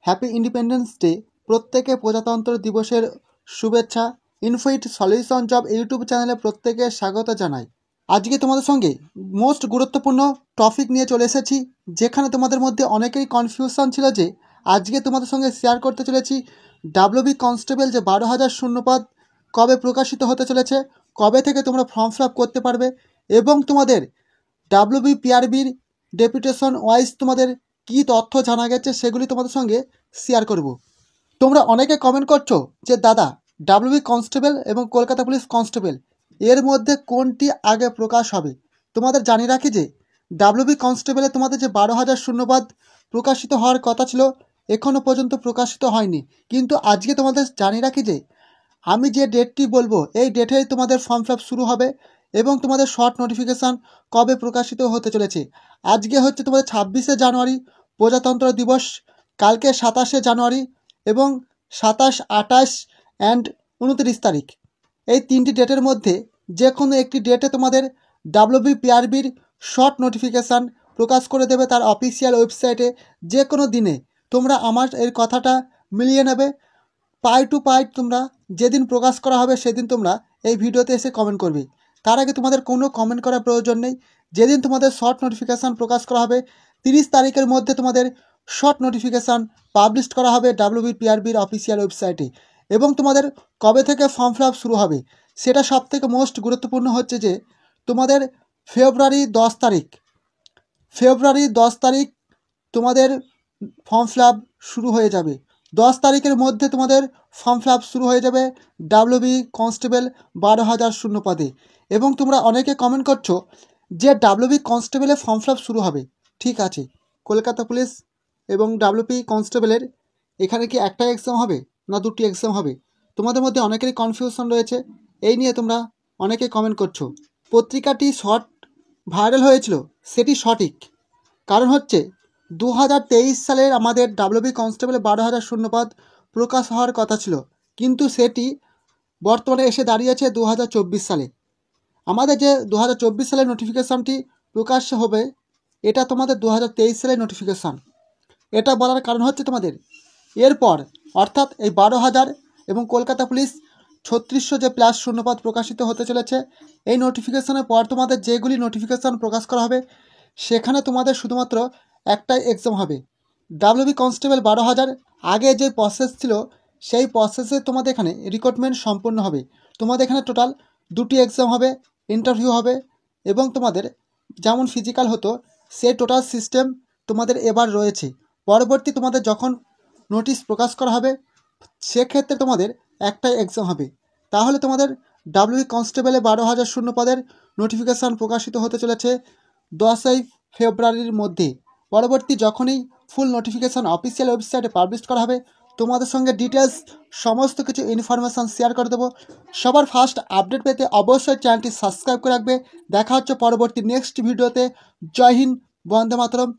Happy independence day. প্রত্যেকে প্রজাতন্ত্র দিবসের শুভেচ্ছা। ইনফিট সলিউশন জব ইউটিউব চ্যানেলে প্রত্যেকে স্বাগত জানাই। আজকে তোমাদের সঙ্গে মোস্ট গুরুত্বপূর্ণ টপিক নিয়ে চলে এসেছি, যেখানে তোমাদের মধ্যে অনেকেই কনফিউশন ছিল যে আজকে তোমাদের সঙ্গে শেয়ার করতে চলেছি ডাব্লিউবি কনস্টেবল যে 12,000 শূন্যপদ কবে প্রকাশিত হতে চলেছে, কবে থেকে তোমরা ফর্ম ফিল আপ করতে পারবে এবং তোমাদের ডাব্লিউবি পিআরবির ডেপুটেশন ওয়াইজ তোমাদের কী তথ্য জানা গেছে সেগুলি তোমাদের সঙ্গে শেয়ার করব। তোমরা অনেকে কমেন্ট করছো যে দাদা, ডাব্লিউবি কনস্টেবল এবং কলকাতা পুলিশ কনস্টেবল এর মধ্যে কোনটি আগে প্রকাশ হবে। তোমাদের জানিয়ে রাখি যে ডাব্লিউবি কনস্টেবলে তোমাদের যে 12,000 শূন্যপদ প্রকাশিত হওয়ার কথা ছিল এখনও পর্যন্ত প্রকাশিত হয়নি, কিন্তু আজকে তোমাদের জানিয়ে রাখি যে আমি যে ডেটটি বলবো এই ডেটেই তোমাদের ফর্ম ফিল আপ শুরু হবে এবং তোমাদের শর্ট নোটিফিকেশান কবে প্রকাশিত হতে চলেছে। আজকে হচ্ছে তোমাদের 26শে জানুয়ারি প্রজাতন্ত্র দিবস, কালকে 27শে জানুয়ারি এবং 27, 28 অ্যান্ড 29 তারিখ। এই তিনটি ডেটের মধ্যে যে কোনো একটি ডেটে তোমাদের ডাব্লিউবি পিআরবির শর্ট নোটিফিকেশান প্রকাশ করে দেবে তার অফিসিয়াল ওয়েবসাইটে। যে কোনো দিনে তোমরা আমার এই কথাটা মিলিয়ে নেবে, পাই টু পাই তোমরা যেদিন প্রকাশ করা হবে সেদিন তোমরা এই ভিডিওতে এসে কমেন্ট করবে। তার আগে তোমাদের কোনো কমেন্ট করার প্রয়োজন নেই। যেদিন তোমাদের শর্ট নোটিফিকেশান প্রকাশ করা হবে 30 তারিখের মধ্যে তোমাদের শর্ট নোটিফিকেশান পাবলিশ করা হবে ডাব্লিউবি পিআরবির অফিসিয়াল ওয়েবসাইটে। এবং তোমাদের কবে থেকে ফর্ম ফিল আপ শুরু হবে সেটা সবথেকে মোস্ট গুরুত্বপূর্ণ হচ্ছে যে তোমাদের ফেব্রুয়ারি 10 তারিখ তোমাদের ফর্ম ফিল আপ শুরু হয়ে যাবে। 10 তারিখের মধ্যে তোমাদের ফর্ম ফিল আপ শুরু হয়ে যাবে ডাব্লিউবি কনস্টেবল 12,000 শূন্যপদে। এবং তোমরা অনেকে কমেন্ট করছো যে ডাব্লিউবি কনস্টেবলে ফর্ম ফিল আপ শুরু হবে। ঠিক আছে, কলকাতা পুলিশ এবং ডাব্লিউবি কনস্টেবলের এখানে কি একটাই এক্সাম হবে না দুটি এক্সাম হবে? তোমাদের মধ্যে অনেকেরই কনফিউশন রয়েছে, এই নিয়ে তোমরা অনেকে কমেন্ট করছো। পত্রিকাটি শর্ট ভাইরাল হয়েছিল সেটি সঠিক, কারণ হচ্ছে 2023 সালের আমাদের ডাব্লিউবি কনস্টেবলে 12,000 শূন্যপদ প্রকাশ হওয়ার কথা ছিল, কিন্তু সেটি বর্তমানে এসে দাঁড়িয়েছে 2024 সালে। আমাদের যে 2024 সালের নোটিফিকেশানটি প্রকাশ্য হবে এটা তোমাদের 2023 সালের নোটিফিকেশান। এটা বলার কারণ হচ্ছে তোমাদের এরপর অর্থাৎ এই 12,000 এবং কলকাতা পুলিশ 3600 যে প্লাস শূন্যপদ প্রকাশিত হতে চলেছে, এই নোটিফিকেশানের পর তোমাদের যেগুলি নোটিফিকেশান প্রকাশ করা হবে সেখানে তোমাদের শুধুমাত্র একটাই এক্সাম হবে। ডাব্লিউবি কনস্টেবল 12,000 আগে যে প্রসেস ছিল সেই প্রসেসে তোমাদের এখানে রিক্রুটমেন্ট সম্পূর্ণ হবে। তোমাদের এখানে টোটাল দুটি এক্সাম হবে, ইন্টারভিউ হবে এবং তোমাদের যেমন ফিজিক্যাল হতো সেই টোটাল সিস্টেম তোমাদের এবার রয়েছে। পরবর্তী তোমাদের যখন নোটিশ প্রকাশ করা হবে সেক্ষেত্রে তোমাদের একটাই এক্সাম হবে। তাহলে তোমাদের ডাব্লিউবি কনস্টেবলে 12,000 শূন্যপদের নোটিফিকেশান প্রকাশিত হতে চলেছে 10ই ফেব্রুয়ারির মধ্যে। পরবর্তী যখনই ফুল নোটিফিকেশান অফিসিয়াল ওয়েবসাইটে পাবলিশ করা হবে তোমাদের সঙ্গে ডিটেলস সমস্ত কিছু ইনফরমেশান শেয়ার করে দেবো। সবার ফার্স্ট আপডেট পেতে অবশ্যই চ্যানেলটি সাবস্ক্রাইব করে রাখবে। দেখা হচ্ছে পরবর্তী নেক্সট ভিডিওতে। জয় হিন্দ, বন্দে মাতরম।